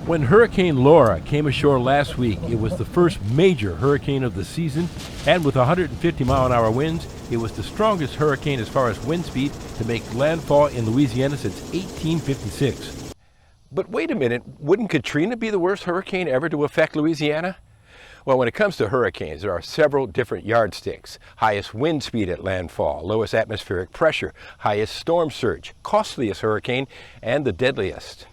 When Hurricane Laura came ashore last week, it was the first major hurricane of the season, and with 150-mile-an-hour winds, it was the strongest hurricane as far as wind speed to make landfall in Louisiana since 1856. But wait a minute, wouldn't Katrina be the worst hurricane ever to affect Louisiana? Well, when it comes to hurricanes, there are several different yardsticks: highest wind speed at landfall, lowest atmospheric pressure, highest storm surge, costliest hurricane, and the deadliest.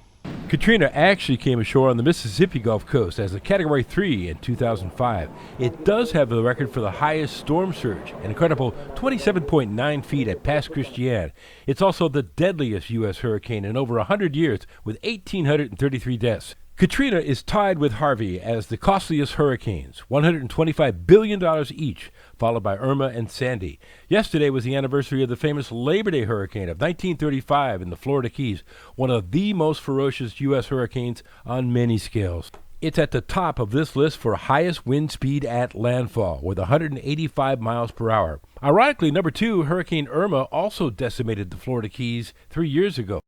Katrina actually came ashore on the Mississippi Gulf Coast as a Category 3 in 2005. It does have the record for the highest storm surge, an incredible 27.9 feet at Pass Christian. It's also the deadliest U.S. hurricane in over 100 years, with 1,833 deaths. Katrina is tied with Harvey as the costliest hurricanes, $125 billion each, followed by Irma and Sandy. Yesterday was the anniversary of the famous Labor Day hurricane of 1935 in the Florida Keys, one of the most ferocious U.S. hurricanes on many scales. It's at the top of this list for highest wind speed at landfall, with 185 miles per hour. Ironically, number 2, Hurricane Irma, also decimated the Florida Keys 3 years ago.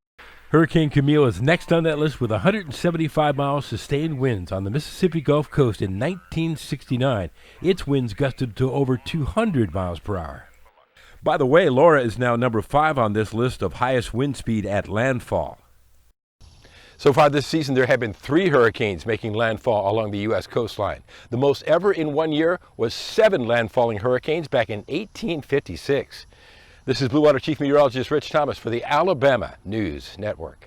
Hurricane Camille is next on that list with 175 miles sustained winds on the Mississippi Gulf Coast in 1969. Its winds gusted to over 200 miles per hour. By the way, Laura is now number 5 on this list of highest wind speed at landfall. So far this season, there have been 3 hurricanes making landfall along the U.S. coastline. The most ever in 1 year was 7 landfalling hurricanes back in 1856. This is Blue Water Chief Meteorologist Rich Thomas for the Alabama News Network.